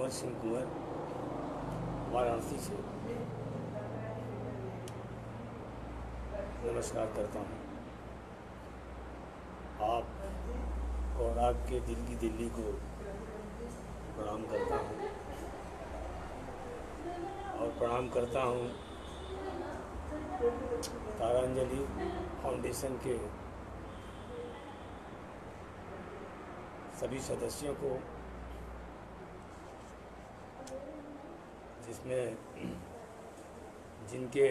अमर सिंह कुंवर वाराणसी से नमस्कार करता हूँ। आप और आपके दिल की दिल्ली को प्रणाम करता हूँ और प्रणाम करता हूँ तारांजलि फाउंडेशन के सभी सदस्यों को, जिसमें जिनके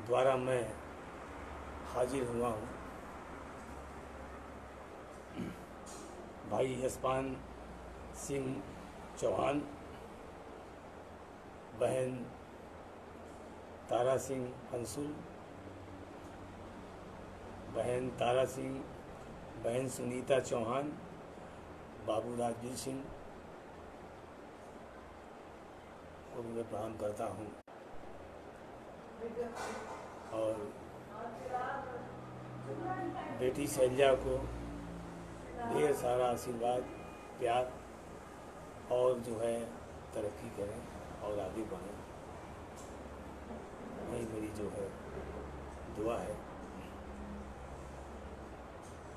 द्वारा मैं हाजिर हुआ हूँ। भाई यशपान सिंह चौहान, बहन तारा सिंह अंशुल, बहन तारा सिंह, बहन सुनीता चौहान, बाबू राजवीर सिंह को मैं प्रणाम करता हूँ और बेटी शैलजा को ढेर सारा आशीर्वाद, प्यार और जो है तरक्की करें और आगे बढ़ें, यही मेरी जो है दुआ है।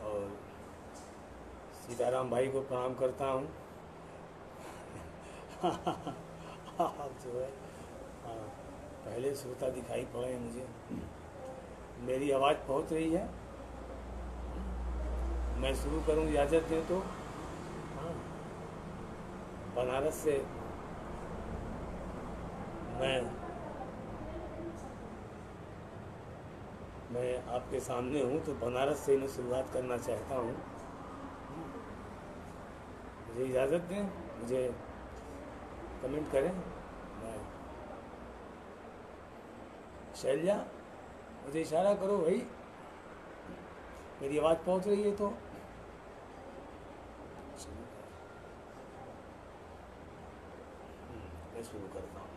और सीताराम भाई को प्रणाम करता हूँ। आप जो है पहले श्रोता दिखाई पड़े मुझे। मेरी आवाज़ पहुँच रही है? मैं शुरू करूँ, इजाज़त दें तो? बनारस से मैं आपके सामने हूँ, तो बनारस से मैं शुरुआत करना चाहता हूँ। मुझे इजाज़त दें, मुझे कमेंट करें। मैं शैलजा, मुझे इशारा करो भाई, मेरी आवाज़ पहुँच रही है तो? मैं शुरू करता हूँ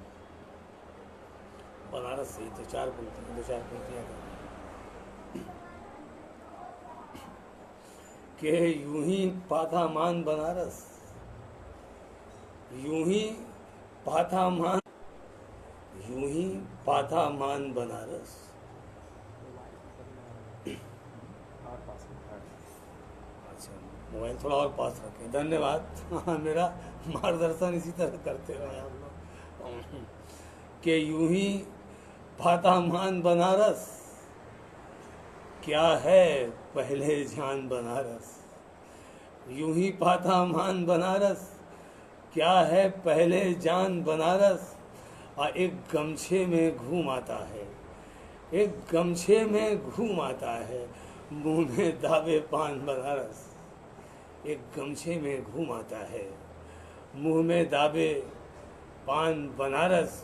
बनारस से दो चार पंक्तियाँ के यूं ही पाथामान बनारस, यूं ही पाथामान बनारस। अच्छा, मोबाइल थोड़ा और पास रखें, धन्यवाद। मेरा मार्गदर्शन इसी तरह करते रहे आप लोग। के यूं ही पाथामान बनारस, क्या है पहले जान बनारस। यूं ही पाथामान बनारस, क्या है पहले जान बनारस। एक गमछे में घूम आता है, एक गमछे में घूम आता है, मुंह में दावे पान बनारस। एक गमछे में घूम आता है, मुंह में दावे पान बनारस।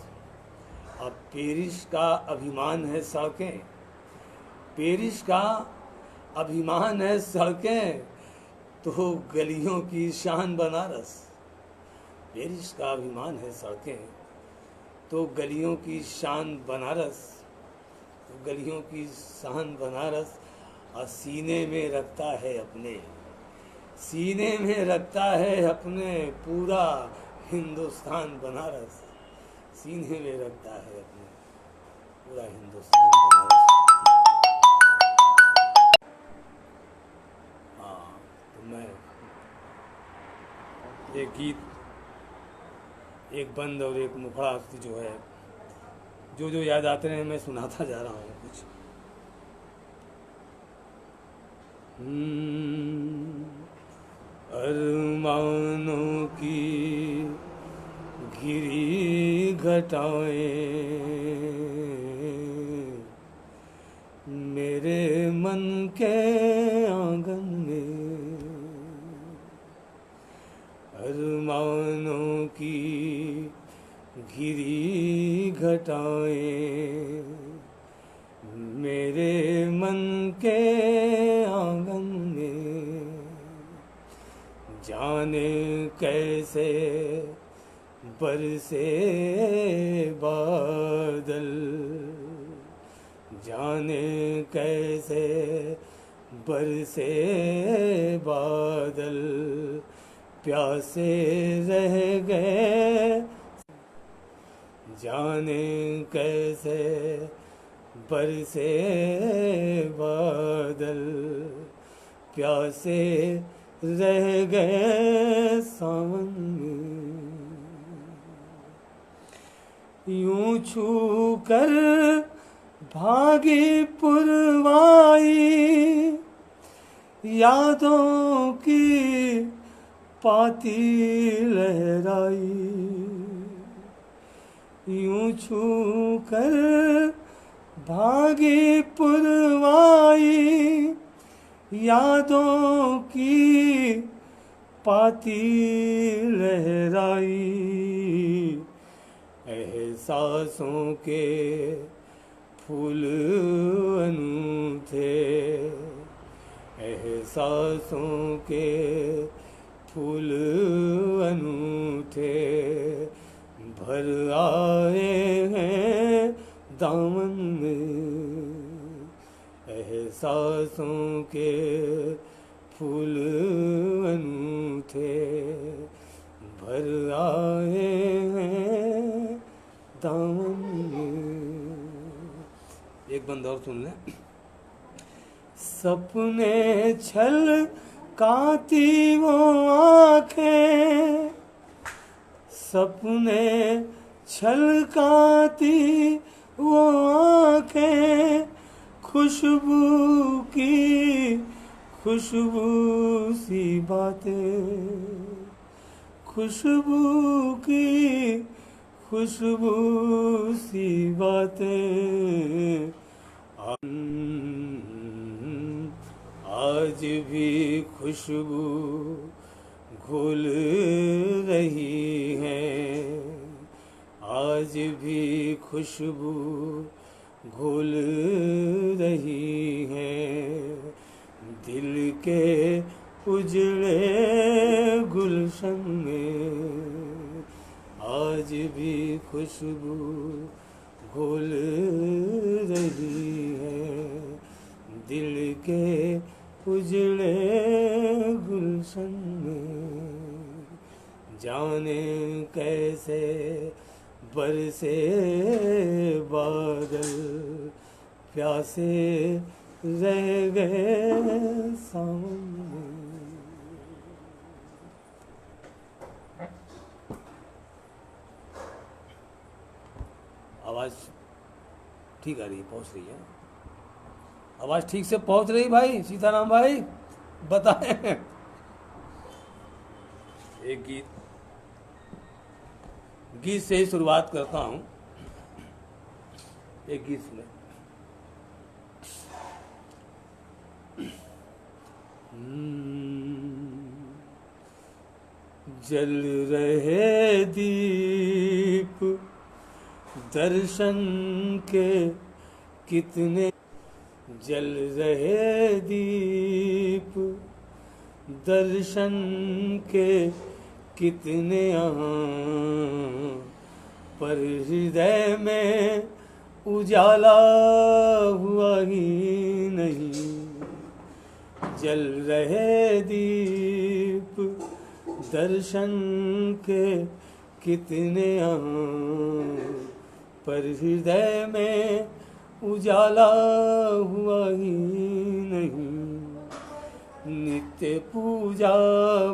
अब पेरिस का अभिमान है सड़कें, पेरिस का अभिमान है सड़कें, तो गलियों की शान बनारस। पेरिस का अभिमान है सड़कें, तो गलियों की शान बनारस, तो गलियों की शान बनारस। और सीने में रखता है अपने, सीने में रखता है अपने पूरा हिंदुस्तान बनारस। सीने में रखता है अपने पूरा हिंदुस्तान बनारस। हाँ, तो मैं एक गीत, एक बंद और एक मुखड़ा जो है, जो जो याद आते हैं मैं सुनाता जा रहा हूँ कुछ। अरमानों की घिरी घटाएं मेरे मन के आंगन में, अरमानों की घिरी घटाएं मेरे मन के आंगन में। जाने कैसे बरसे बादल, जाने कैसे बरसे बादल प्यासे रह गए, जाने कैसे बरसे बादल प्यासे रह गए सावन में। यूं छू कर भागी पुरवाई यादों की पाती लहराई, यूं छू कर भागी पुरवाई यादों की पाती लहराई। एहसासों के फूल अनूठे, एहसासों के फूल अनूठे भर आए हैं दामन में। एहसासों के फूल अनूठे भर आए हैं दामन में। एक बंद और सुन लें। सपने छल काती वो आँखें, सपने छलकाती वो आँखें, खुशबू की खुशबू सी बातें, खुशबू की खुशबू सी बातें। आज भी खुशबू घुल रही है, आज भी खुशबू घुल रही है, दिल के उजड़े गुलशन में। आज भी खुशबू घुल रही है, दिल के उजड़े गुलशन में। जाने कैसे बरसे बादल प्यासे रह गए सावन में। आवाज़ ठीक आ रही है, पहुँच रही है? आवाज़ ठीक से पहुँच रही भाई? सीताराम भाई बताएं। एक गीत से ही शुरुआत करता हूँ। एक गीत सुने। जल रहे दीप दर्शन के कितने, जल रहे दीप दर्शन के कितने यहाँ, पर हृदय में उजाला हुआ ही नहीं। जल रहे दीप दर्शन के कितने यहाँ, पर हृदय में उजाला हुआ ही नहीं। नित्य पूजा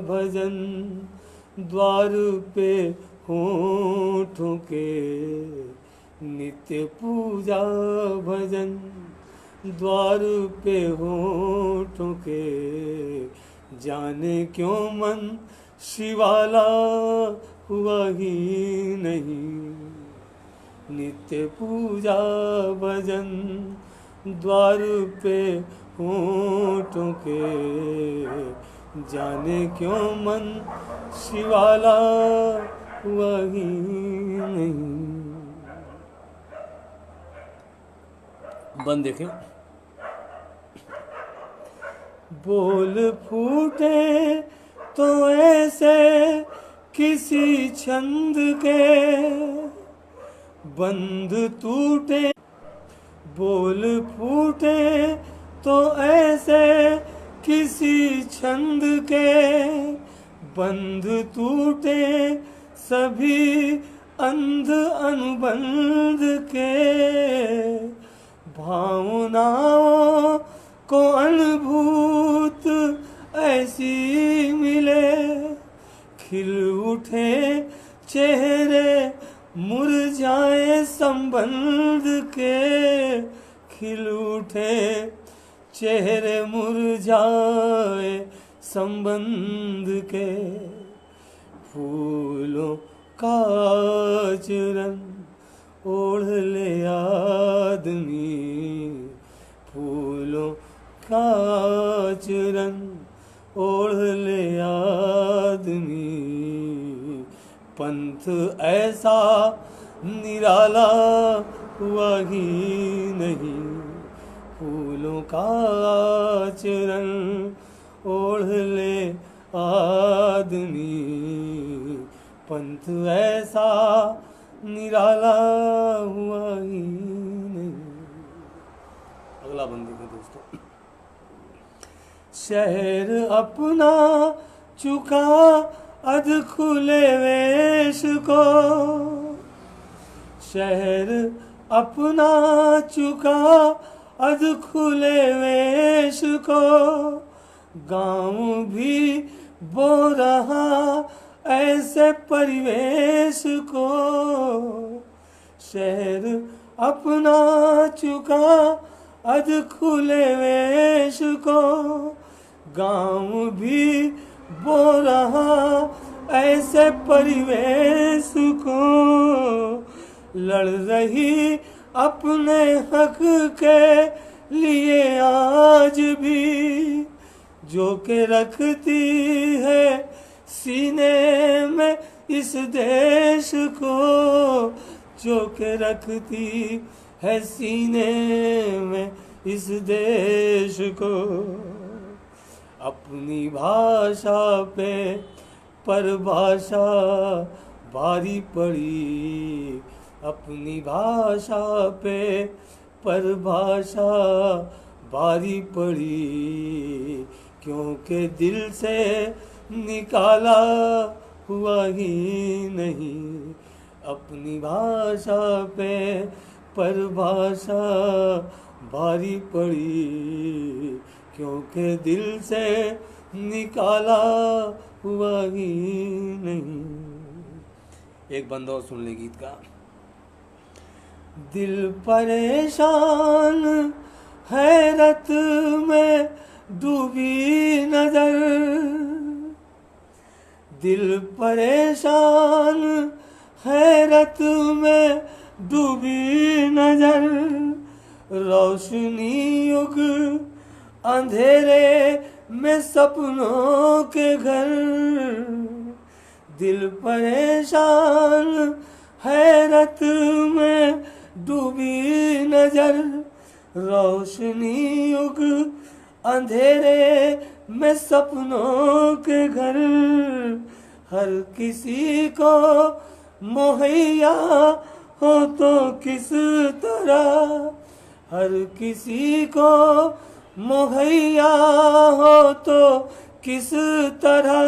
भजन द्वार पे होठों के, नित्य पूजा भजन द्वार पे होठों के, जाने क्यों मन शिवाला हुआ ही नहीं। नित्य पूजा भजन द्वार पे होठों के, जाने क्यों मन शिवाला हुआ ही नहीं। बंद देखें। बोल फूटे तो ऐसे किसी छंद के, बंद टूटे। बोल फूटे तो ऐसे किसी छंद के बंध टूटे सभी अंध अनुबंध के। भावनाओं को अनुभूत ऐसी मिले, खिल उठे चेहरे मुरझाए संबंध के। खिल उठे चेहरे मुरझाए संबंध के। फूलों का चरण ओढ़ ले आदमी, फूलों का चरण ओढ़ ले आदमी। पंथ ऐसा निराला हुआ ही नहीं, फूलों का चरण ओढ़ ले आदमी। पंथ ऐसा निराला हुआ ही नहीं। अगला बंदी को दोस्तों। शहर अपना चुका अध खुले वेश को, शहर अपना चुका अध खुले वेश को। गाँव भी बो रहा ऐसे परिवेश को। शहर अपना चुका अध खुले वेश को। गाँव भी बो रहा ऐसे परिवेश को। लड़ रही अपने हक के लिए आज भी, जो के रखती है सीने में इस देश को। जो के रखती है सीने में इस देश को। अपनी भाषा पे परभाषा भारी पड़ी, अपनी भाषा पे परभाषा भारी पड़ी। क्योंकि दिल से निकाला हुआ ही नहीं, अपनी भाषा पे परभाषा भारी पड़ी। क्योंकि दिल से निकाला हुआ ही नहीं। एक बंदा और सुन ले गीत का। दिल परेशान हैरत में डूबी नजर, दिल परेशान हैरत में डूबी नजर। रोशनी युग अंधेरे में सपनों के घर, दिल परेशान हैरत में डूबी नजर। रोशनी युग अंधेरे में सपनों के घर। हर किसी को मुहैया हो तो किस तरह, हर किसी को मुहैया हो तो किस तरह।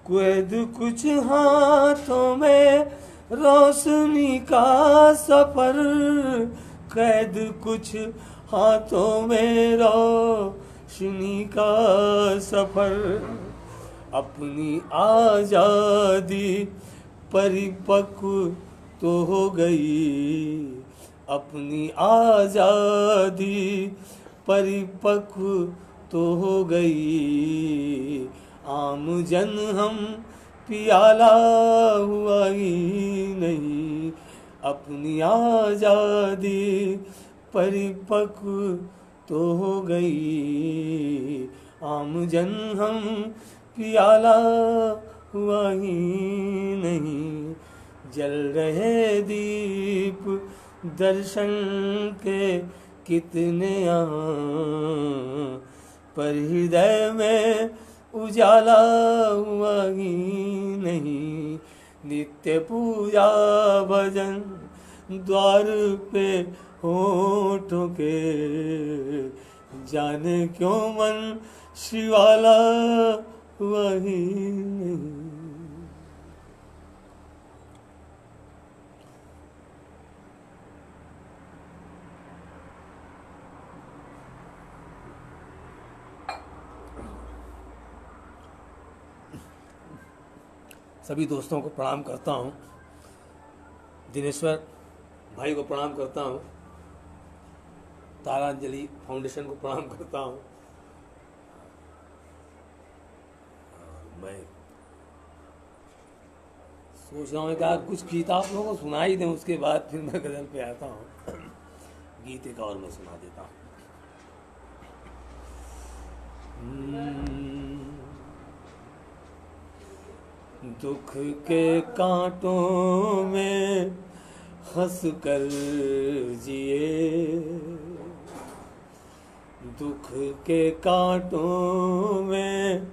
कैद कुछ हाथों में रोशनी का सफर, कैद कुछ हाथों में रोशनी का सफर। अपनी आजादी परिपक्व तो हो गई, अपनी आजादी परिपक्व तो हो गई। आम जन हम पियाला हुआ ही नहीं, अपनी आजादी परिपक्व तो हो गई। आम जन हम पियाला हुआ ही नहीं। जल रहे दीप दर्शन के कितने यहाँ, पर हृदय में उजाला हुआ ही नहीं। नित्य पूजा भजन द्वार पे होठों के, जाने क्यों मन शिवाला वही नहीं। सभी दोस्तों को प्रणाम करता हूँ, दिनेश्वर भाई को प्रणाम करता हूँ, तारांजलि फाउंडेशन को प्रणाम करता हूँ। मैं सोच रहा हूँ कि आज कुछ गीत आप लोगों को सुना ही दें, उसके बाद फिर मैं गज़ल पे आता हूँ। गीत एक और मैं सुना देता हूँ। दुख के कांटों में हंस कर जिए, दुख के कांटों में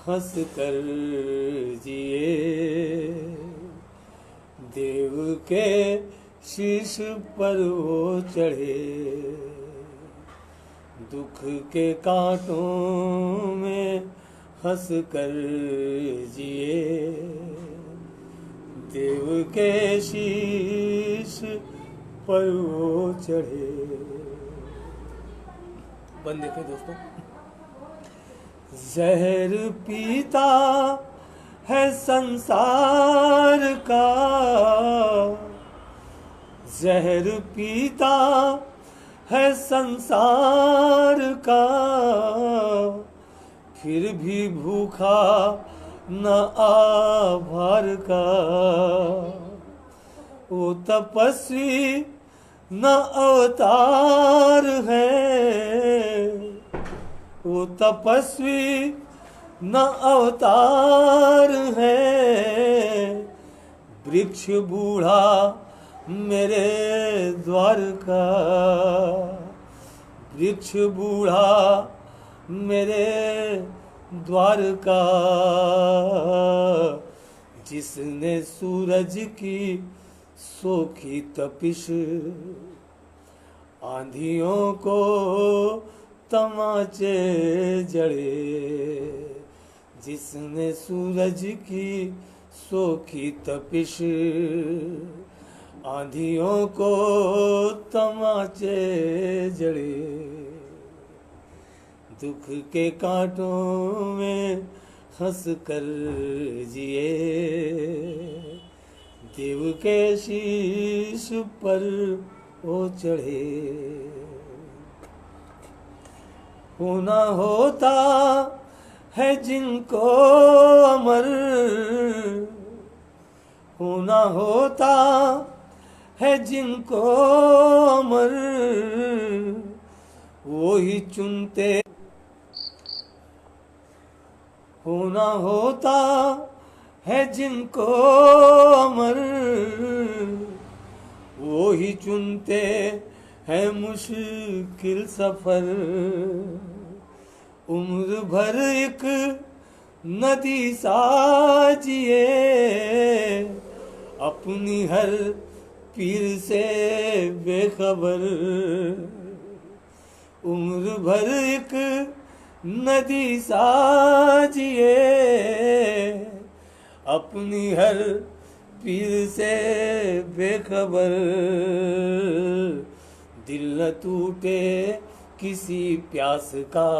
हंस कर जिए, देव के शीश पर वो चढ़े, दुख के कांटों में हंस कर जिए, देव के शीश पर वो चढ़े। बंद देखे दोस्तों। जहर पीता है संसार का, जहर पीता है संसार का, फिर भी भूखा न आभार का, वो तपस्वी न अवतार है, वो तपस्वी न अवतार है, वृक्ष बूढ़ा मेरे द्वार का, वृक्ष बूढ़ा मेरे द्वार का, जिसने सूरज की सोखी तपिश, आंधियों को तमाचे जड़े, जिसने सूरज की सोखी तपिश, आंधियों को तमाचे जड़े, दुख के कांटों में हंस कर जिए, देव के शीश पर वो चढ़े। होना होता है जिनको अमर, होना होता है जिनको अमर, वो ही चुनते, होना होता है जिनको अमर, वो ही चुनते है मुश्किल सफर, उम्र भर एक नदी साजिए, अपनी हर पीर से बेखबर, उम्र भर एक नदी साजिए, अपनी हर पीर से बेखबर, दिल न टूटे किसी प्यास का,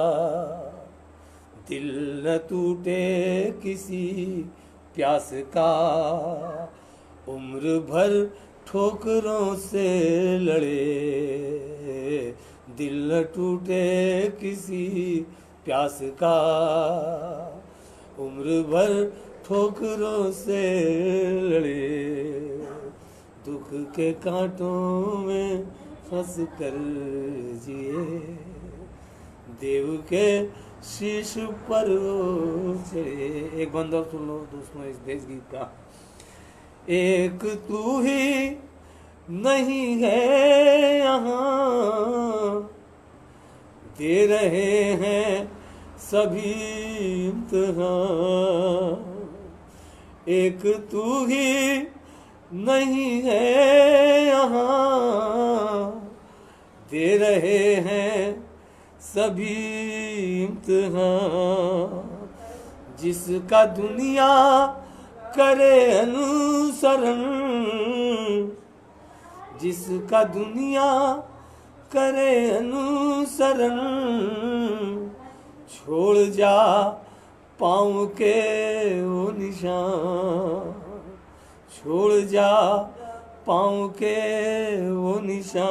दिल न टूटे किसी प्यास का, उम्र भर ठोकरों से लड़े, दिल न टूटे किसी प्यास का, उम्र भर ठोकरों से लड़े, दुख के कांटों में फंस कर जिए, देव के शीश पर चढ़े। एक बंद और सुन लो दोस्तों इस देश गीत का। एक तू ही नहीं है यहाँ, दे रहे हैं सभी इम्तिहान, एक तू ही नहीं है यहाँ, दे रहे हैं सभी इम्तिहान, जिसका दुनिया करे अनुसरण, जिसका दुनिया करे अनुसरण, छोड़ जा पाँव के वो निशान, छोड़ जा पाँव के वो निशान,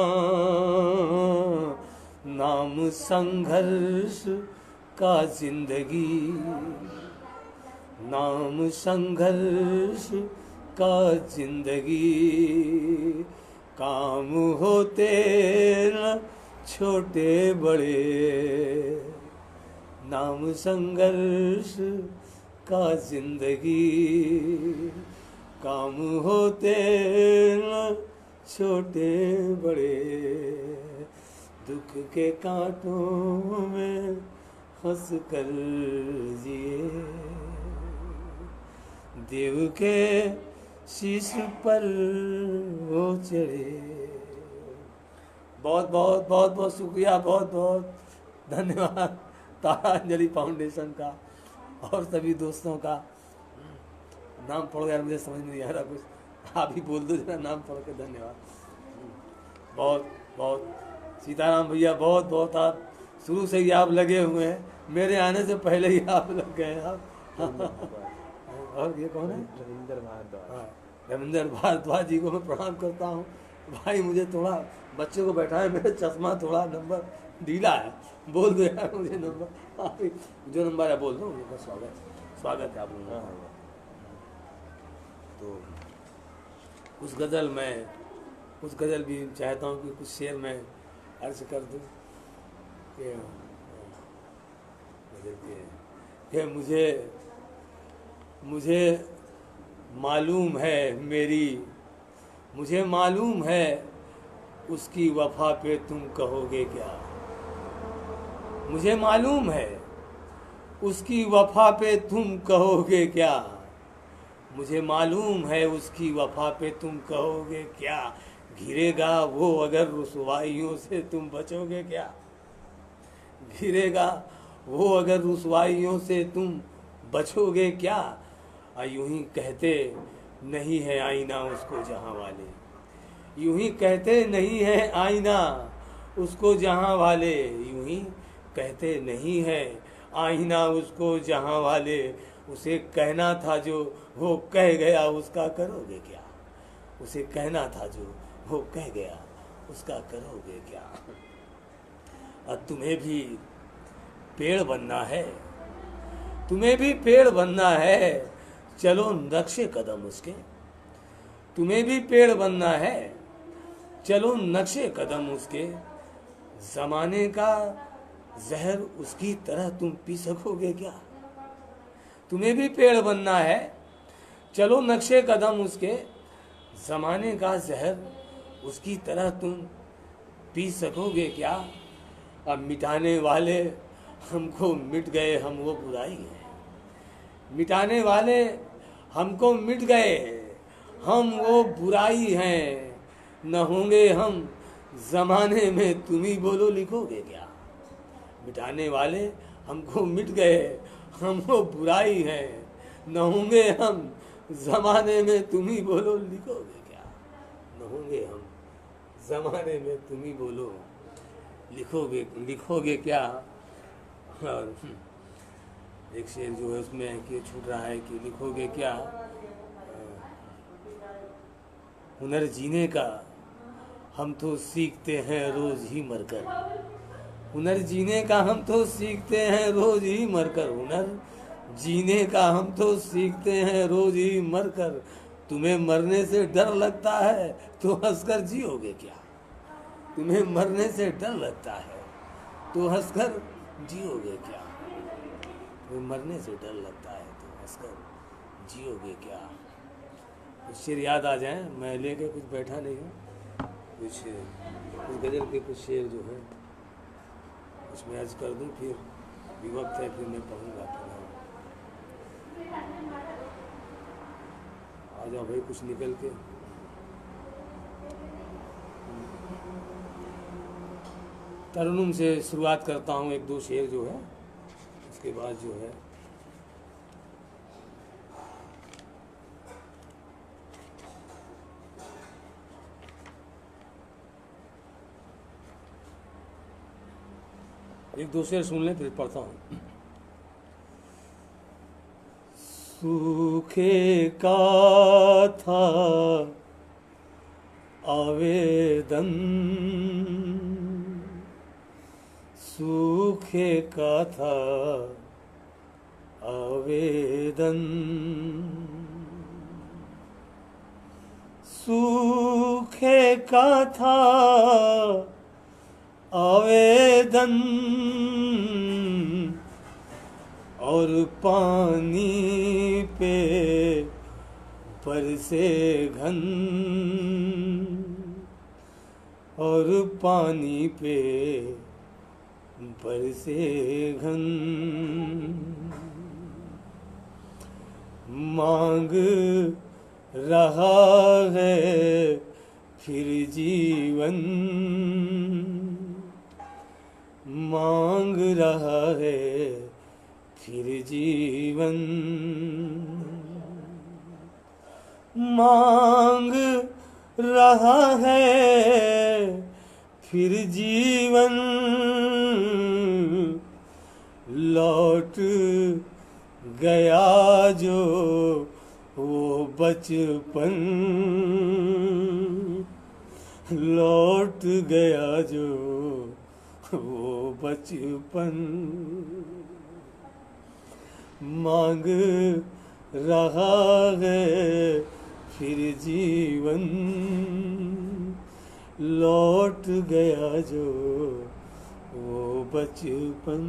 नाम संघर्ष का जिंदगी, नाम संघर्ष का जिंदगी, काम होते न छोटे बड़े, नाम संघर्ष का जिंदगी, काम होते न छोटे बड़े, दुख के कांटों में हंस कर जिए, देव के शीश पर वो चढ़े। बहुत बहुत बहुत बहुत शुक्रिया, बहुत बहुत धन्यवाद तारांजलि फाउंडेशन का और सभी दोस्तों का। नाम पढ़ यार, मुझे समझ नहीं आ रहा कुछ, आप ही बोल दो जरा नाम पढ़ के। धन्यवाद, बहुत बहुत सीताराम भैया, बहुत बहुत आप शुरू से ही आप लगे हुए हैं, मेरे आने से पहले ही आप लग गए आप। और ये कौन है? रविंदर भारद्वाज। रविंदर भारद्वाज जी को मैं प्रणाम करता हूँ। भाई मुझे थोड़ा बच्चे को बैठा है, मेरा चश्मा थोड़ा नंबर ढीला है, बोल दो यार मुझे नंबर, आप जो नंबर है बोल दो। उनका स्वागत है आप लोगों का। तो उस गज़ल भी चाहता हूँ कि कुछ शेर मैं अर्ज कर दूँ कि मुझे मालूम है मुझे मालूम है उसकी वफा पे तुम कहोगे क्या, मुझे मालूम है उसकी वफा पे तुम कहोगे क्या, मुझे मालूम है उसकी वफा पे तुम कहोगे क्या, घिरेगा वो अगर रुसवाइयों से तुम बचोगे क्या, घिरेगा वो अगर रुसवाइयों से तुम बचोगे क्या। यूं ही कहते नहीं है आईना उसको जहां वाले, यूं ही कहते नहीं है आईना उसको जहां वाले, यूं ही कहते नहीं है आईना उसको जहां वाले, उसे कहना था जो वो कह गया उसका करोगे क्या, उसे कहना था जो वो कह गया उसका करोगे क्या। और तुम्हें भी पेड़ बनना है, तुम्हें भी पेड़ बनना है, चलो नक्शे कदम उसके, तुम्हें भी पेड़ बनना है, चलो नक्शे कदम उसके, जमाने का जहर उसकी तरह तुम पी सकोगे क्या, तुम्हें भी पेड़ बनना है, चलो नक्शे कदम उसके, जमाने का जहर उसकी तरह तुम पी सकोगे क्या। अब मिटाने वाले हमको मिट गए, हम वो बुराई हैं, मिटाने वाले हमको मिट गए, हम वो बुराई हैं, न होंगे हम जमाने में तुम ही बोलो लिखोगे क्या। मिटाने वाले हमको मिट गए, हम वो बुराई हैं, न होंगे हम जमाने में तुम ही बोलो लिखोगे क्या, न होंगे हम जमाने में तुम ही बोलो लिखोगे क्या। और एक शेर जो है उसमें कि छूट रहा है कि लिखोगे क्या, हुनर जीने का हम तो सीखते हैं रोज ही मरकर, हुनर जीने का हम तो सीखते हैं रोज ही मरकर, हुनर जीने का हम तो सीखते हैं रोज ही मरकर, तुम्हें मरने से डर लगता है तो हंसकर जियोगे क्या, तुम्हें मरने से डर लगता है तो हंसकर जियोगे क्या, तुम्हें मरने से डर लगता है तो हंसकर जियोगे क्या। कुछ शेर याद आ जाए, मैं लेके कुछ बैठा नहीं हूँ, कुछ गज़ल के कुछ शेर जो है उसमें अर्ज कर दूँ, फिर भी वक्त है फिर मैं पढ़ूँगा। आ जाओ भाई कुछ निकल के। तरन्नुम से शुरुआत करता हूँ, एक दो शेर जो है, उसके बाद जो है एक दो शेर सुन लें फिर पढ़ता हूँ। सूखे का था आवेदन, सूखे का था आवेदन, सूखे का था आवेदन, और पानी पे बरसे घन, और पानी पे बरसे घन, मांग रहा है फिर जीवन, मांग रहा है फिर जीवन, मांग रहा है फिर जीवन, लौट गया जो वो बचपन, लौट गया जो वो बचपन, मांग रहा है फिर जीवन, लौट गया जो वो बचपन।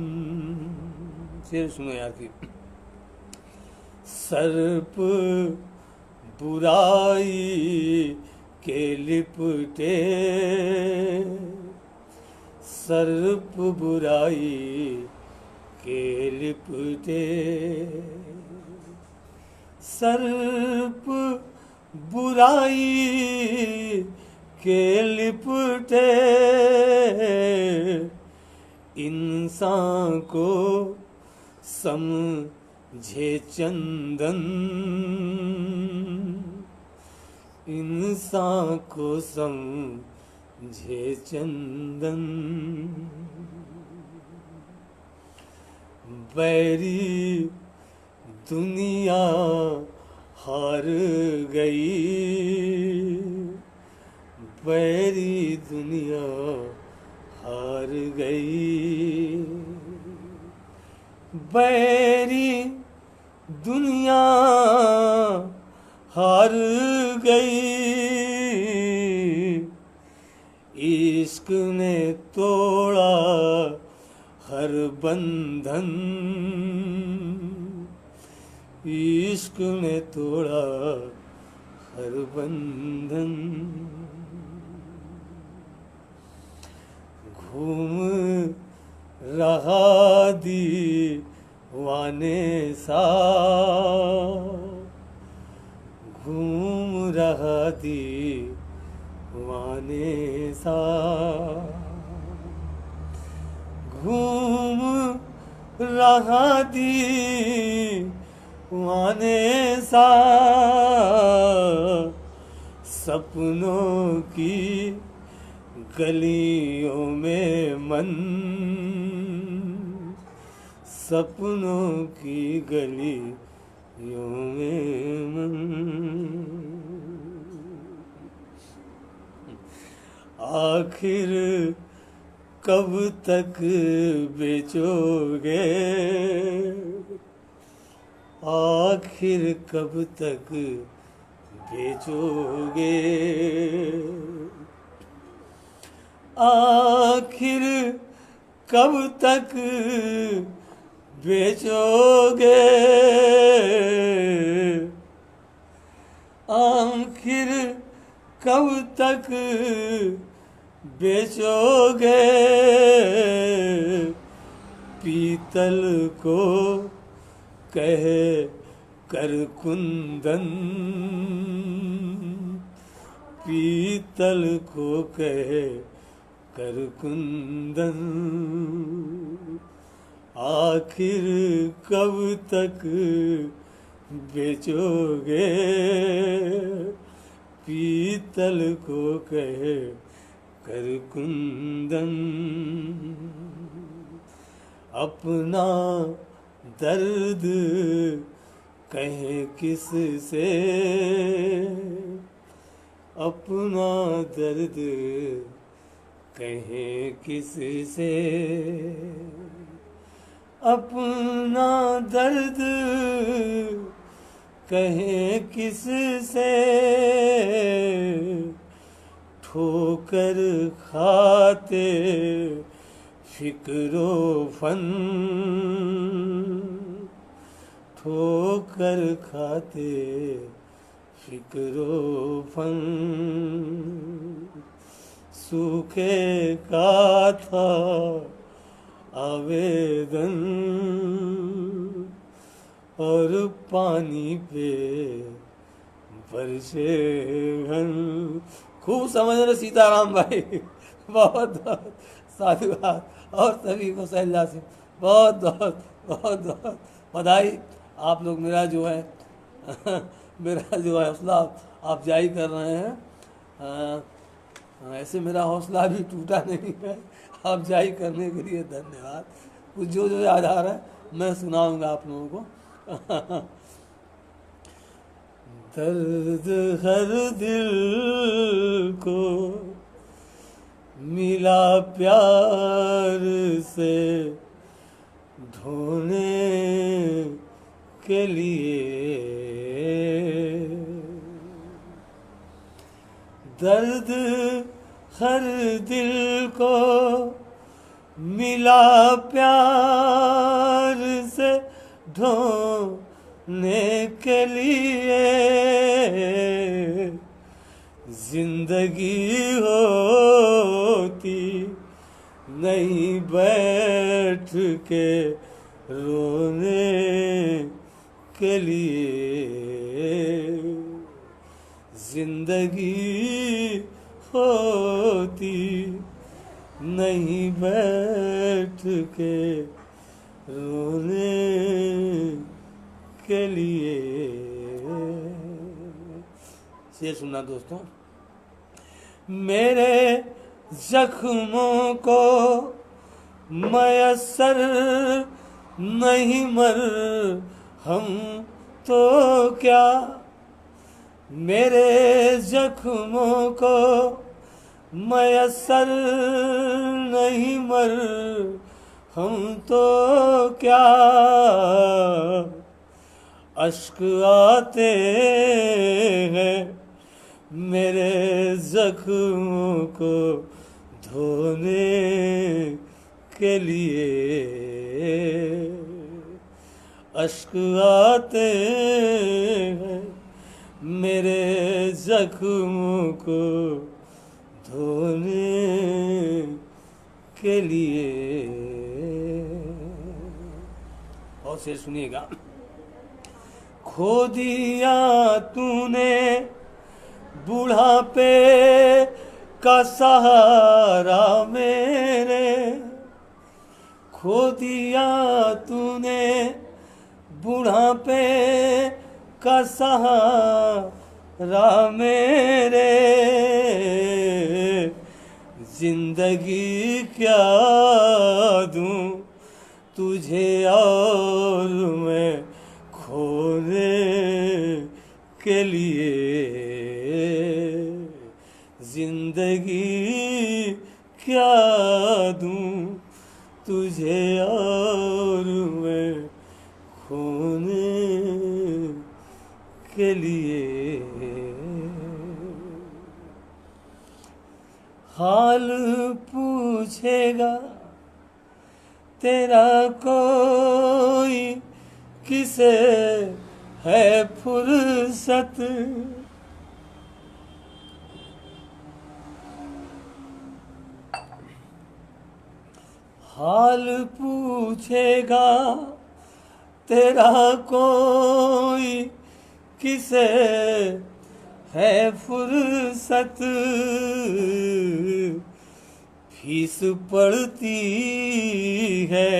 शेर सुनो यार की। सर्प बुराई के लिपटे, सर्प बुराई के लिपटे, सर्प बुराई के लिपटे, इंसान को समझे चंदन, इंसान को समझे चंदन, बैरी दुनिया हार गई, बैरी दुनिया हार गई, बैरी दुनिया हार गई, इश्क ने तोड़ा हर बंधन, इश्क ने तोड़ा हर बंधन, घूम रहा दीवाने सा, घूम रहा दीवाने सा, घूम रहा दीवाने सा, सपनों की गलियों में मन, सपनों की गलियों में मन, आखिर कब तक बेचोगे, आखिर कब तक बेचोगे, आखिर कब तक बेचोगे, आखिर कब तक बेचोगे, पीतल को कह कर कुंदन, पीतल को कह कर कुंदन, आखिर कब तक बेचोगे पीतल को कहे कर कुंदन। अपना दर्द कहे किस से, अपना दर्द कहे किस से, अपना दर्द कहे किस से, ठोकर खाते फिक्रो फन, ठोकर खाते फिक्रो फन। सूखे का था आवेदन और पानी पे बरसे घन। खूब समझ रहे सीताराम भाई, बहुत बहुत साधुवाद और सभी को शैलजा से बहुत बहुत बहुत बहुत बधाई। आप लोग मेरा जो है मेरा जो है हौसला आप जारी कर रहे हैं। ऐसे मेरा हौसला भी टूटा नहीं है, आप जारी करने के लिए धन्यवाद। कुछ जो जो याद आ रहा है मैं सुनाऊंगा आप लोगों को। दर्द हर दिल को मिला प्यार से ढोने के लिए, दर्द हर दिल को मिला प्यार से ढोने के लिए, जिंदगी होती नहीं बैठ के रोने के लिए, जिंदगी होती नहीं बैठ के रोने के लिए। ये सुनना दोस्तों। मेरे जख्मों को मयसर नहीं मर हम तो क्या, मेरे जख्मों को मयसर नहीं मर हम तो क्या, अश्क आते हैं मेरे जख्मों को धोने के लिए, अश्क आते हैं मेरे जख्मों को धोने के लिए। और शेर सुनिएगा। खो दिया तूने बुढ़ापे का सहारा मेरे, खो दिया तूने बुढ़ापे का सहारा मेरे, जिंदगी क्या दूं तुझे और मैं खोने के लिए, जिंदगी क्या दूं तुझे और मैं खोने के लिए। हाल पूछेगा तेरा कोई किसे है फुर्सत, हाल पूछेगा तेरा कोई किसे है फुर्सत, फीस पड़ती है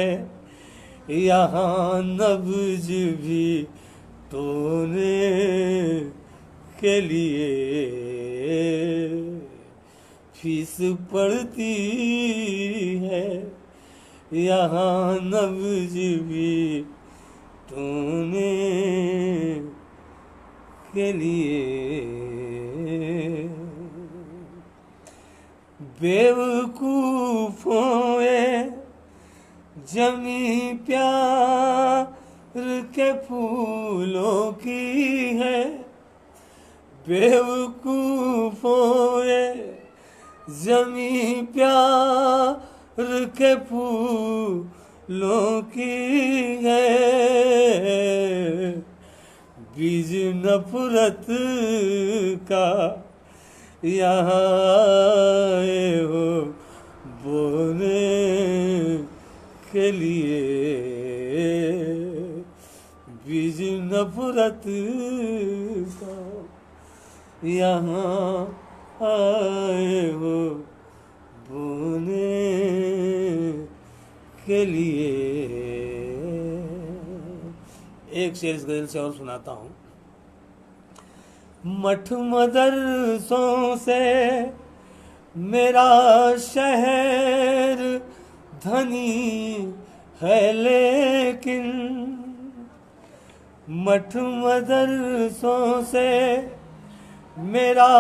यहाँ नब्ज भी तोने के लिए, फीस पड़ती है यहाँ नब्ज भी तोने के लिए। बेवकूफों जमी प्यार के फूलों की है, बेवकूफों जमी प्यार के फूलों की है, बीज नफरत का यहाँ आए हो बोने के लिए, बीज नफरत का यहाँ आए हो बोने के लिए। एक शेर इस गजल से और सुनाता हूँ। मठ मदरसों से मेरा शहर धनी है लेकिन, मठ मदरसों से मेरा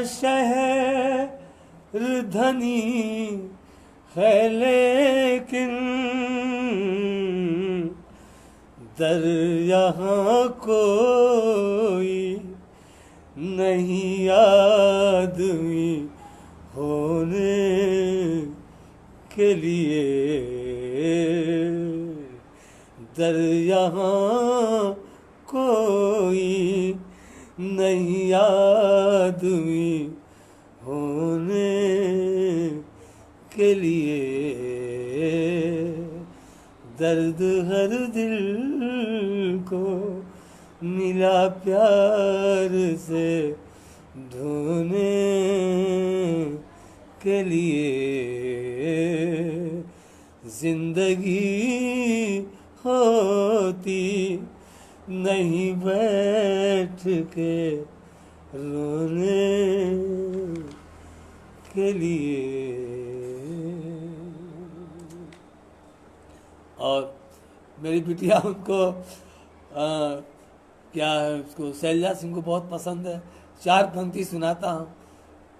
शहर धनी है लेकिन, दर यहाँ कोई नहीं आदमी होने के लिए, दर यहाँ कोई नहीं आदमी होने के लिए, दर्द हर दिल को मिला प्यार से ढूंढने के लिए, जिंदगी होती नहीं बैठ के रोने के लिए। और मेरी बिटिया उनको क्या है उसको शैलजा सिंह को बहुत पसंद है। 4 पंक्ति सुनाता हूँ,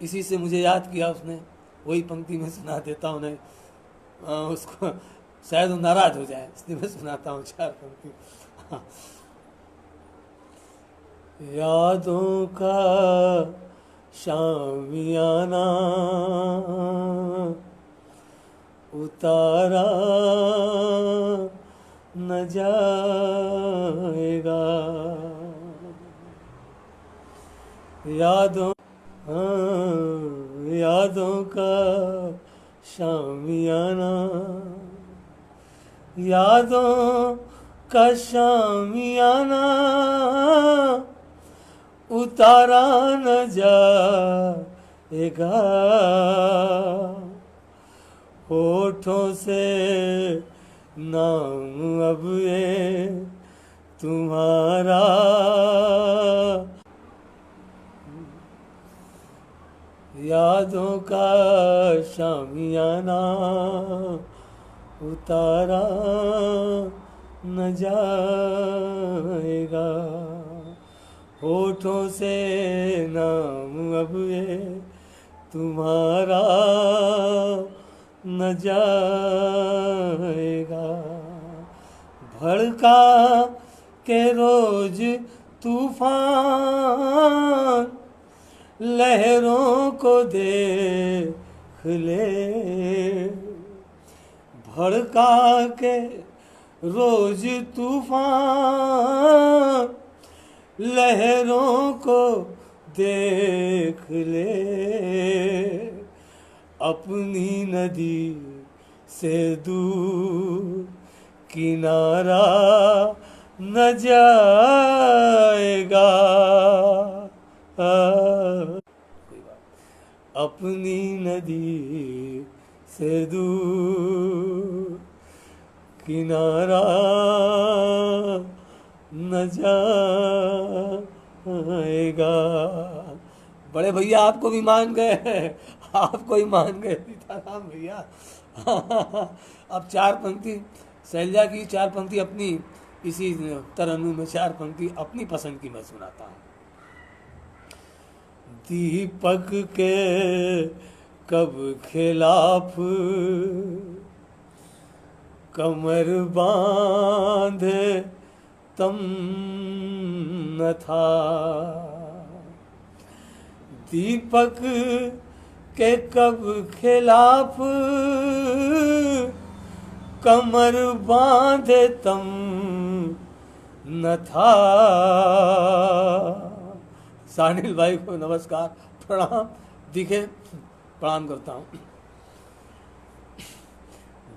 इसी से मुझे याद किया उसने, वही पंक्ति में सुना देता हूँ। उसको शायद वो नाराज हो जाए इसलिए मैं सुनाता हूँ 4 पंक्ति। हाँ। यादों का शामियाना उतारा न जाएगा, यादों यादों का शामियाना, यादों का शामियाना उतारा न जाएगा, होठों से नाम अब ये तुम्हारा, यादों का शामियाना उतारा न जाएगा, होठों से नाम अब ये तुम्हारा न जाएगा, भड़का के रोज तूफान लहरों को देख ले, भड़का के रोज तूफान लहरों को देख ले, अपनी नदी से दूर किनारा न जाएगा, अपनी नदी से दूर किनारा न जाएगा। बड़े भैया आपको भी मान गए, आपको ही मान गए सीताराम भैया। अब चार पंक्ति शैलजा की, चार पंक्ति अपनी, इसी तरन्नुम में चार पंक्ति अपनी पसंद की मैं सुनाता हूँ। दीपक के कब खिलाफ कमर बांधे तम न था, दीपक के कब खिलाफ कमर बांधे तम न था। सानिल भाई को नमस्कार, प्रणाम, दिखे प्रणाम करता हूँ।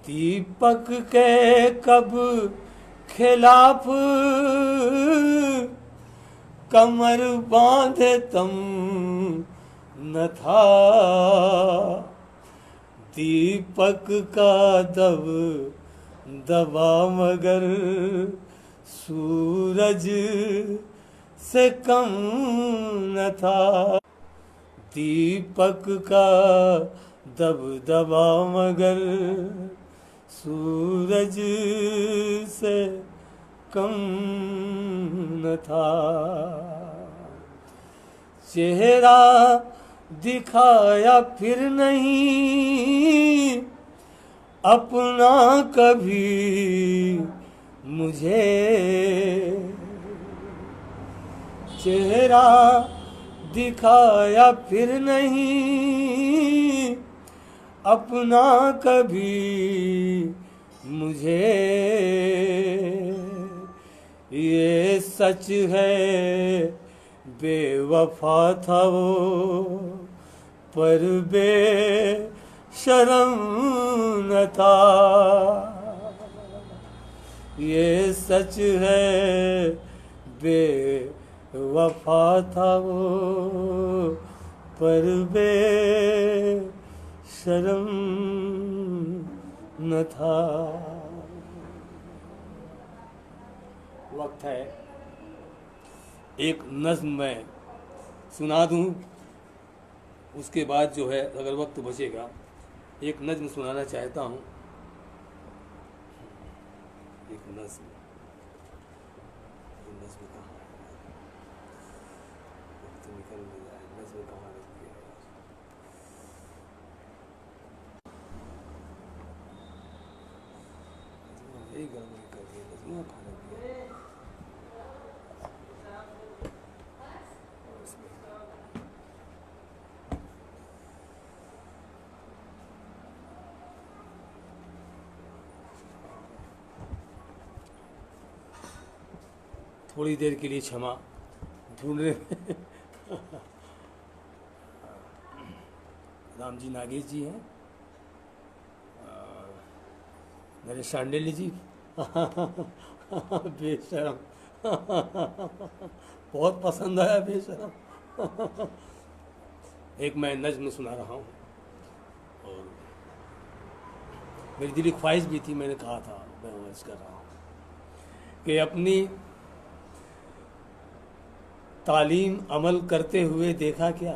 दीपक के कब खिलाफ कमर बांधे तम न था, दीपक का दब दबा मगर सूरज से कम न था, दीपक का दबदबा मगर सूरज से कम न था। चेहरा दिखाया फिर नहीं अपना कभी मुझे, चेहरा दिखाया फिर नहीं अपना कभी मुझे, ये सच है बेवफा था वो पर बेशरम न था, ये सच है बेवफा था वो पर बेशरम न था। वक्त है एक नज़्म मैं सुना दूं, उसके बाद जो है अगर वक्त बचेगा एक नज़्म सुनाना चाहता हूं। एक नज़्म कहाँ है? वक्त निकल नहीं जाए, नज़्म कहाँ रखी है? यही गड़बड़ी कर दी, नज़्म कहाँ रखी है? थोड़ी देर के लिए क्षमा, ढूंढने में राम जी नागेश जी हैं, मेरे शांडिल्य जी बेशरम बहुत पसंद आया बेशरम। एक मैं नज़्म सुना रहा हूँ और मेरी दिली ख्वाहिश भी थी, मैंने कहा था मैं अर्ज कर रहा हूँ कि अपनी तालीम अमल करते हुए देखा क्या,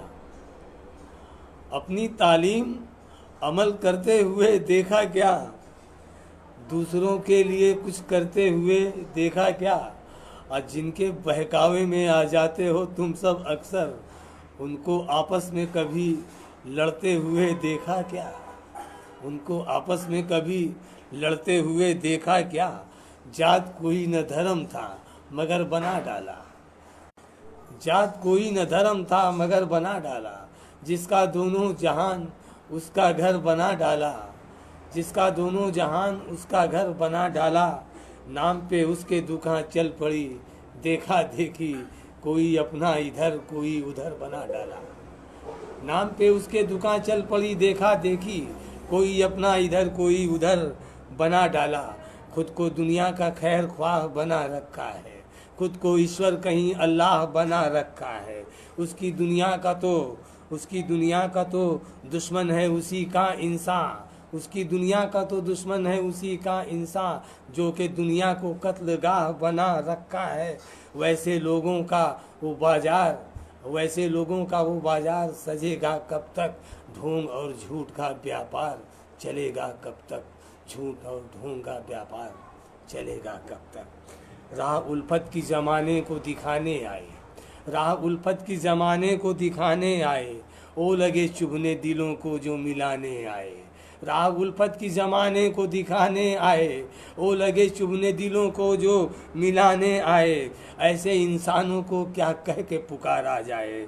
अपनी तालीम अमल करते हुए देखा क्या, दूसरों के लिए कुछ करते हुए देखा क्या, और जिनके बहकावे में आ जाते हो तुम सब अक्सर, उनको आपस में कभी लड़ते हुए देखा क्या, उनको आपस में कभी लड़ते हुए देखा क्या। जात कोई न धर्म था मगर बना डाला, जात कोई न धर्म था मगर बना डाला, जिसका दोनों जहान उसका घर बना डाला, जिसका दोनों जहान उसका घर बना डाला, नाम पे उसके दुकान चल पड़ी देखा देखी, कोई अपना इधर कोई उधर बना डाला, नाम पे उसके दुकान चल पड़ी देखा देखी, कोई अपना इधर कोई उधर बना डाला, खुद को दुनिया का खैर ख्वाह बना रखा है, खुद को ईश्वर कहीं अल्लाह बना रखा है, उसकी दुनिया का तो दुश्मन है उसी का इंसान, उसकी दुनिया का तो दुश्मन है उसी का इंसान जो कि दुनिया को कत्लगाह बना रखा है। वैसे लोगों का वो बाजार सजेगा कब तक, ढोंग और झूठ का व्यापार चलेगा कब तक, झूठ और ढोंग का व्यापार चलेगा कब तक। राह उल्फत की ज़माने को दिखाने आए, राह उल्फत की ज़माने को दिखाने आए, ओ लगे चुभने दिलों को जो मिलाने आए। राह उल्फत की ज़माने को दिखाने आए, ओ लगे चुभने दिलों को जो मिलाने आए। ऐसे इंसानों को क्या कह के पुकारा जाए,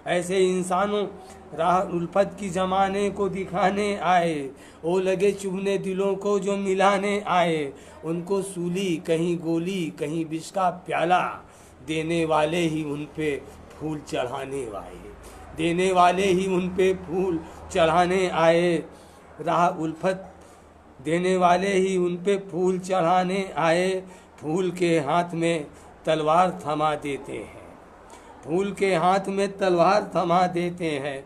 ऐसे इंसानों राह उल्फत की ज़माने को दिखाने आए, ओ लगे चुभने दिलों को जो मिलाने आए। उनको सूली कहीं गोली कहीं विष का प्याला, देने वाले ही उन पे फूल चढ़ाने आए, देने वाले ही उन पे फूल चढ़ाने आए। राह उल्फत देने वाले ही उन पे फूल चढ़ाने आए। फूल के हाथ में तलवार थमा देते हैं, फूल के हाथ में तलवार थमा देते हैं,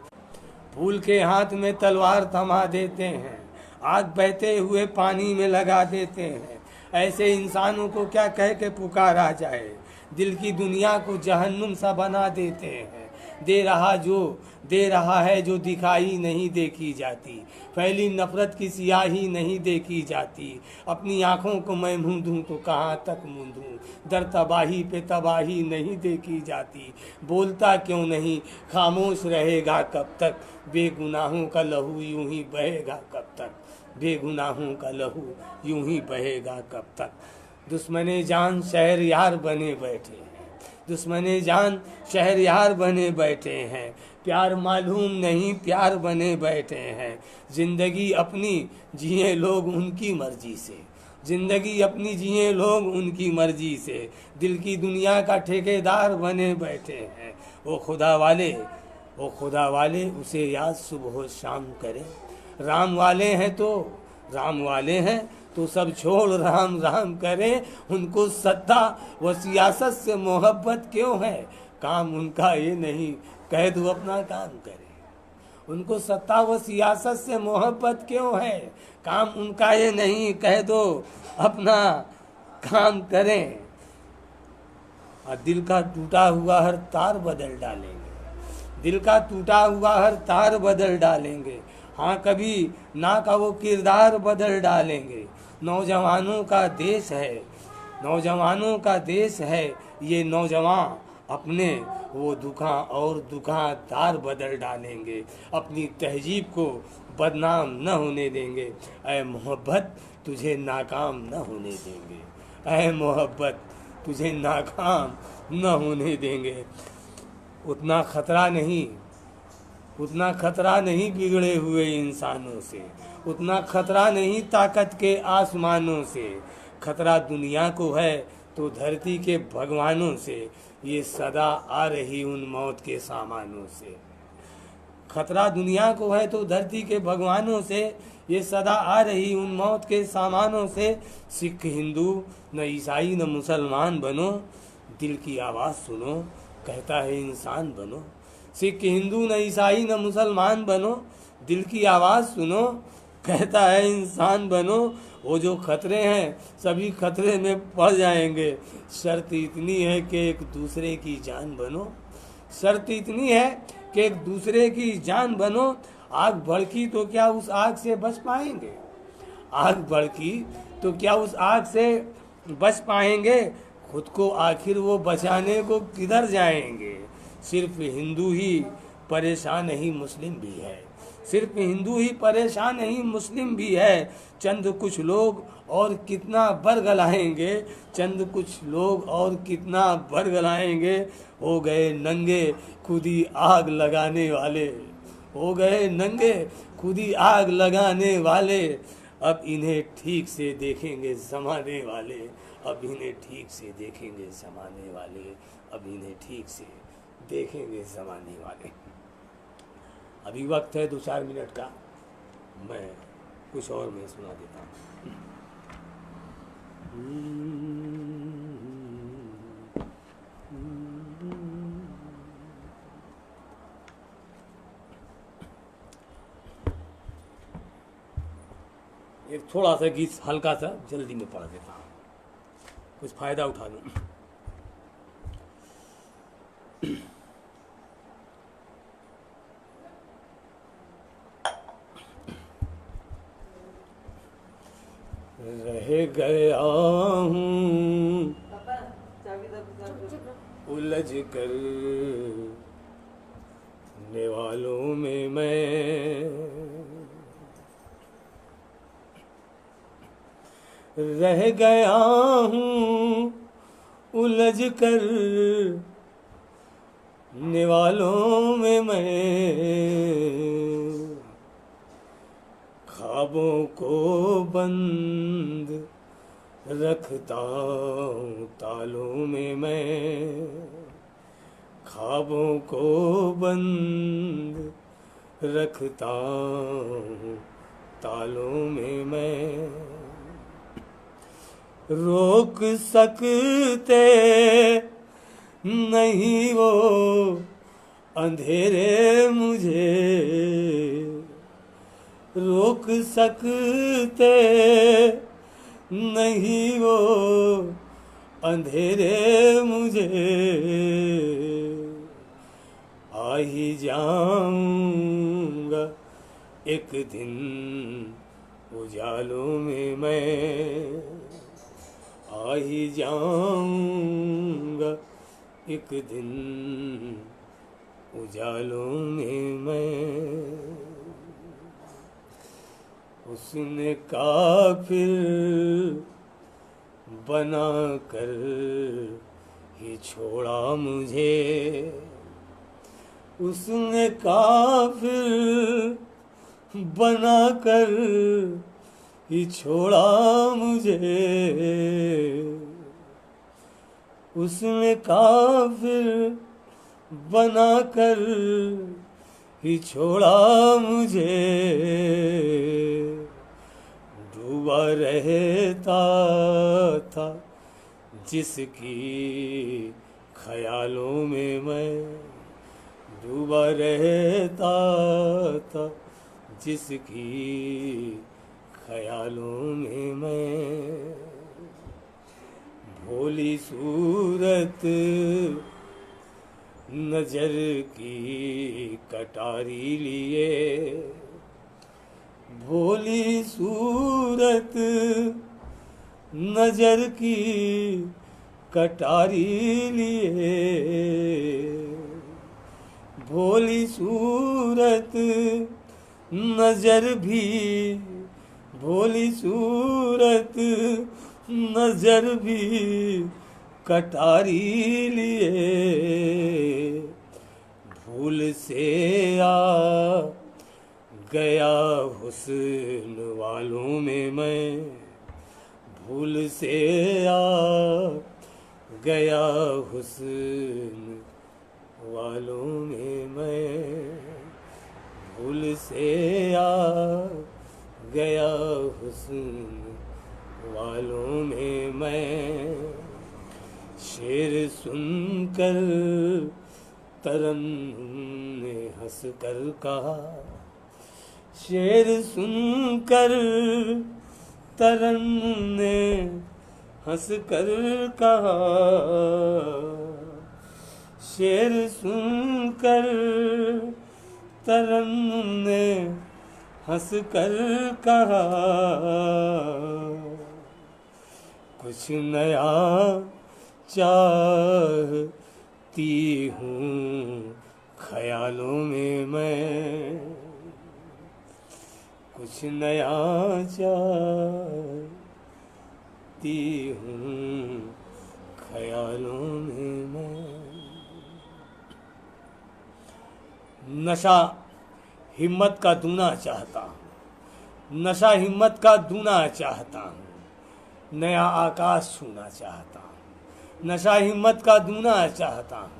फूल के हाथ में तलवार थमा देते हैं। आग बहते हुए पानी में लगा देते हैं। ऐसे इंसानों को क्या कह के पुकारा जाए, दिल की दुनिया को जहन्नुम सा बना देते हैं। दे रहा है जो दिखाई नहीं देखी जाती, फैली नफरत की सियाही नहीं देखी जाती। अपनी आंखों को मैं मूंदूं तो कहाँ तक मूंदूं, दर तबाही पे तबाही नहीं देखी जाती। बोलता क्यों नहीं, खामोश रहेगा कब तक, बेगुनाहों का लहू यूं ही बहेगा कब तक, बेगुनाहों का लहू यूं ही बहेगा कब तक। दुश्मने जान शहरयार बने बैठे हैं, दुश्मने जान शहरयार बने बैठे हैं। प्यार मालूम नहीं प्यार बने बैठे हैं। जिंदगी अपनी जिए लोग उनकी मर्जी से, जिंदगी अपनी जिए लोग उनकी मर्जी से। दिल की दुनिया का ठेकेदार बने बैठे हैं। वो खुदा वाले उसे याद सुबह शाम करें। राम वाले हैं तो सब छोड़ राम राम करें। उनको सत्ता व सियासत से मोहब्बत क्यों है, काम उनका ये नहीं कह दो अपना काम करें। उनको सत्ता व सियासत से मोहब्बत क्यों है, काम उनका ये नहीं कह दो अपना काम करें। और दिल का टूटा हुआ हर तार बदल डालेंगे, दिल का टूटा हुआ हर तार बदल डालेंगे। हाँ कभी ना का वो किरदार बदल डालेंगे। नौजवानों का देश है, नौजवानों का देश है ये। नौजवान अपने वो दुकानदार बदल डालेंगे, अपनी तहजीब को बदनाम न होने देंगे। ऐ मोहब्बत तुझे नाकाम न होने देंगे, ऐ मोहब्बत तुझे नाकाम न होने देंगे। उतना खतरा नहीं बिगड़े हुए इंसानों से, उतना खतरा नहीं ताकत के आसमानों से। खतरा दुनिया को है तो धरती के भगवानों से, ये सदा आ रही उन मौत के सामानों से। खतरा दुनिया को है तो धरती के भगवानों से, ये सदा आ रही उन मौत के सामानों से। सिख हिंदू न ईसाई न मुसलमान बनो, दिल की आवाज़ सुनो कहता है इंसान बनो। सिख हिंदू न ईसाई न मुसलमान बनो, दिल की आवाज़ सुनो कहता है इंसान बनो। वो जो खतरे हैं सभी खतरे में पड़ जाएंगे, शर्त इतनी है कि एक दूसरे की जान बनो, शर्त इतनी है कि एक दूसरे की जान बनो। आग भड़की तो क्या उस आग से बच पाएंगे, आग भड़की तो क्या उस आग से बच पाएंगे। खुद को आखिर वो बचाने को किधर जाएंगे। सिर्फ हिंदू ही परेशान नहीं मुस्लिम भी है, सिर्फ हिंदू ही परेशान नहीं मुस्लिम भी है। चंद कुछ लोग और कितना बरगलाएंगे, चंद कुछ लोग और कितना बरगलाएंगे। हो गए नंगे खुदी आग लगाने वाले, हो गए नंगे खुदी आग लगाने वाले। अब इन्हें ठीक से देखेंगे ज़माने वाले, अब इन्हें ठीक से देखेंगे ज़माने वाले, अब इन्हें ठीक से देखेंगे ज़माने वाले। अभी वक्त है 2-4 मिनट का, मैं कुछ और मैं सुना देता हूँ। एक थोड़ा सा गीत हल्का सा जल्दी में पढ़ देता हूँ, कुछ फायदा उठा लूँ। रह गया हूँ उलझ कर वालों में मैं, रह गया हूँ उलझ कर वालों में मैं, ख्वाबों को बंद रखता हूँ तालों में मैं, ख्वाबों को बंद रखता हूँ तालों में मैं, रोक सकते नहीं वो अंधेरे मुझे, रोक सकते नहीं वो अंधेरे मुझे, आ ही जाऊंगा एक दिन उजालों में मैं, आ ही जाऊंगा एक दिन उजालों में मैं। उसने काफिर बना कर ही छोड़ा मुझे, उसने काफिर बना कर ही छोड़ा मुझे, उसने काफिर बना कर ही छोड़ा मुझे, डूबा रहता था जिसकी ख्यालों में मैं, डूबा रहता था जिसकी ख्यालों में मैं, भोली सूरत नजर की कटारी लिए, भोली सूरत नजर की कटारी लिए, भोली सूरत नजर भी, भोली सूरत नजर भी कटारी लिए, भूल से आ गया हुस्न वालों में मैं, भूल से आ गया हुस्न वालों में मैं, भूल से आ गया हुस्न वालों में मैं, शेर सुनकर तरन्नुम ने हंस कर कहा, शेर सुनकर तरन्नुम ने हंस कर कहा, शेर सुनकर तरन्नुम ने हंस कर कहा, कुछ नया चाहती हूँ ख्यालों में मैं, कुछ नया चाहती हूँ ख्यालों में मैं। नशा हिम्मत का दूना चाहता हूँ, नशा हिम्मत का दूना चाहता हूँ, नया आकाश छूना चाहता हूँ, नशा हिम्मत का दूना चाहता हूँ,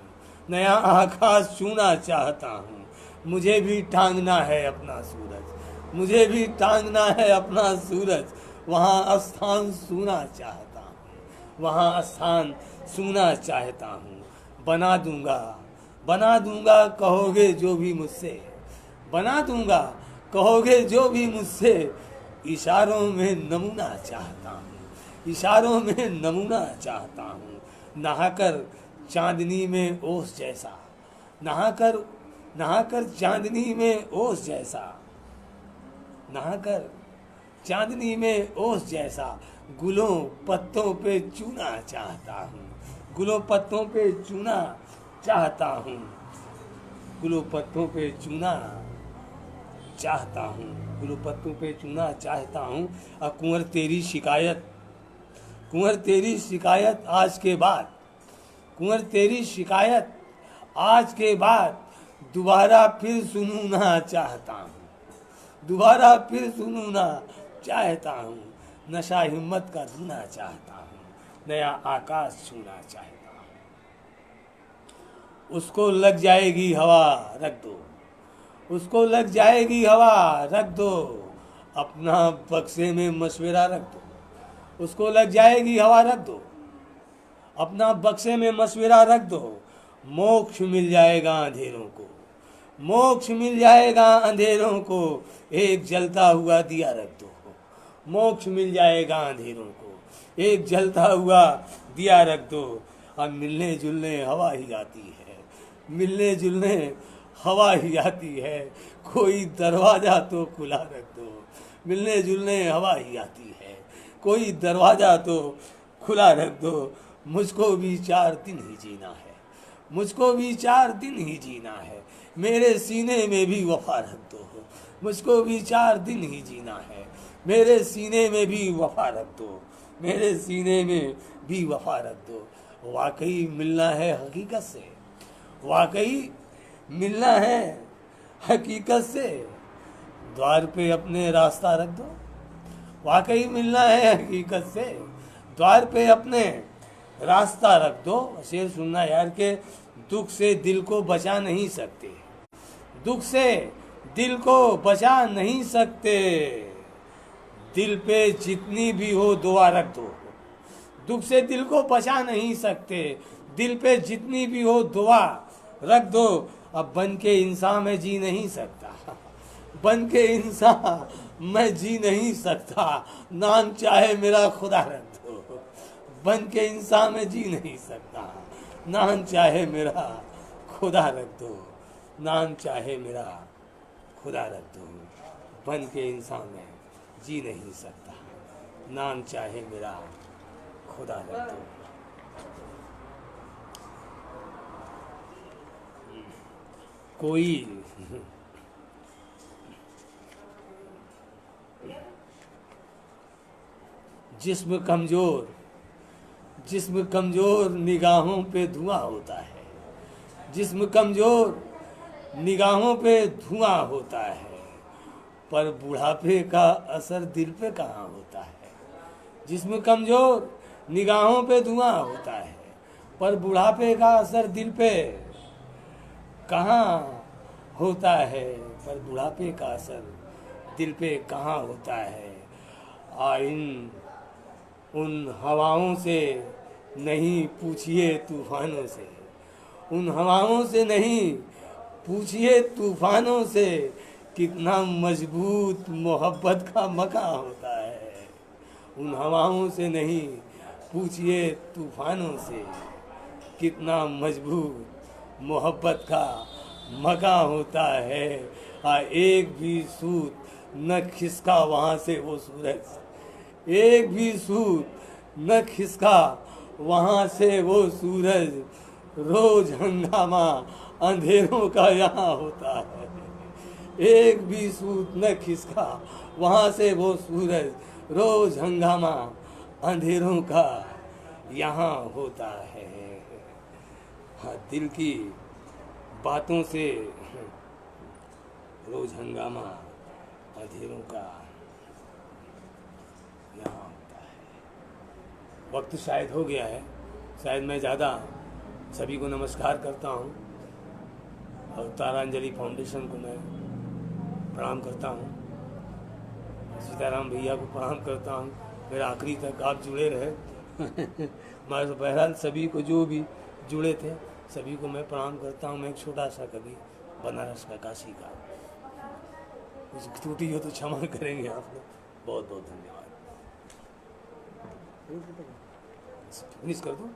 नया आकाश छूना चाहता हूँ, मुझे भी टांगना है अपना सूरज, मुझे भी टांगना है अपना सूरज, वहाँ स्थान सूना चाहता हूँ, वहाँ स्थान सूना चाहता हूँ, बना दूंगा कहोगे जो भी मुझसे, बना दूंगा कहोगे जो भी मुझसे, इशारों में नमूना चाहता हूँ, इशारों में नमूना चाहता हूँ। नहाकर चांदनी में ओस जैसा, नहाकर चांदनी में ओस जैसा, नहाकर चांदनी में ओस जैसा गुलों पत्तों पे चूना चाहता हूँ, गुलों पत्तों पे चूना चाहता हूँ, गुलों पत्तों पे चूना चाहता हूँ, गुलों पत्तों पे चूना चाहता हूँ। अब कुंवर तेरी शिकायत, कुंवर तेरी शिकायत आज के बाद, कुंवर तेरी शिकायत आज के बाद दोबारा फिर सुनू ना चाहता हूँ, दोबारा फिर सुनू ना चाहता हूँ। नशा हिम्मत का धुना चाहता हूँ, नया आकाश छूना चाहता हूँ। उसको लग जाएगी हवा रख दो, उसको लग जाएगी हवा रख दो, अपना बक्से में मशवरा रख दो। उसको लग जाएगी हवा रख दो, अपना बक्से में मशवरा रख दो। मोक्ष मिल जाएगा अंधेरों को, मोक्ष मिल जाएगा अंधेरों को, एक जलता हुआ दिया रख दो। मोक्ष मिल जाएगा अंधेरों को, एक जलता हुआ दिया रख दो। अब मिलने जुलने हवा ही आती है, मिलने जुलने हवा ही आती है, कोई दरवाजा तो खुला रख दो। मिलने जुलने हवा ही आती है, कोई दरवाजा तो खुला रख दो। मुझको भी 4 दिन ही जीना है, मुझको भी 4 दिन ही जीना है, मेरे सीने में भी वफा रख दो। मुझको भी 4 दिन ही जीना है, मेरे सीने में भी वफा रख दो, मेरे सीने में भी वफा रख दो। वाकई मिलना है हकीकत से, वाकई मिलना है हकीकत से, द्वार पे अपने रास्ता रख दो। वाकई मिलना है हकीकत से, द्वार पे अपने रास्ता रख दो। शेर सुनना यार के दुख से दिल को बचा नहीं सकते, दुख से दिल को बचा नहीं सकते, दिल पे जितनी भी हो दुआ रख दो। दुख से दिल को बचा नहीं सकते, दिल पे जितनी भी हो दुआ रख दो। अब बन के इंसान में जी नहीं सकता, बन के इंसान मैं जी नहीं सकता, नाम चाहे मेरा खुदा रख दो। बन के इंसान में जी नहीं सकता, नाम चाहे मेरा खुदा रख दो, नाम चाहे मेरा खुदा रख दो। बन के इंसान में जी नहीं सकता, नाम चाहे मेरा खुदा रख दो। कोई जिस्म कमजोर, जिस्म कमजोर निगाहों पे धुआं होता है, जिस्म कमजोर निगाहों पे धुआं होता है, पर बुढ़ापे का असर दिल पे कहाँ होता है। जिस्म कमजोर निगाहों पे धुआं होता है, पर बुढ़ापे का असर दिल पे कहाँ होता है, पर बुढ़ापे का असर दिल पे कहाँ होता है। इन उन हवाओं से नहीं पूछिए तूफानों से, उन हवाओं से नहीं पूछिए तूफानों से, कितना मजबूत मोहब्बत का मकान होता है। उन हवाओं से नहीं पूछिए तूफानों से, कितना मजबूत मोहब्बत का मकान होता है। एक भी सूत न खिसका वहाँ से वो सूरज, एक भी सूत न खिसका वहाँ से वो सूरज, रोज हंगामा अंधेरों का यहाँ होता है। एक भी सूत न खिसका वहाँ से वो सूरज, रोज हंगामा अंधेरों का यहाँ होता है। हाँ, दिल की बातों से रोज हंगामा अंधेरों का यहाँ होता है। वक्त शायद हो गया है, शायद मैं ज़्यादा सभी को नमस्कार करता हूँ और तारांजलि फाउंडेशन को मैं प्रणाम करता हूँ, सीताराम भैया को प्रणाम करता हूँ। मेरा आखिरी तक आप जुड़े रहे। मैं बहरहाल सभी को जो भी जुड़े थे सभी को मैं प्रणाम करता हूँ। मैं एक छोटा सा कभी बनारस का, काशी का, कुछ त्रुटि हो तो क्षमा करेंगे आप लोग। बहुत बहुत धन्यवाद। फिनिश कर दो।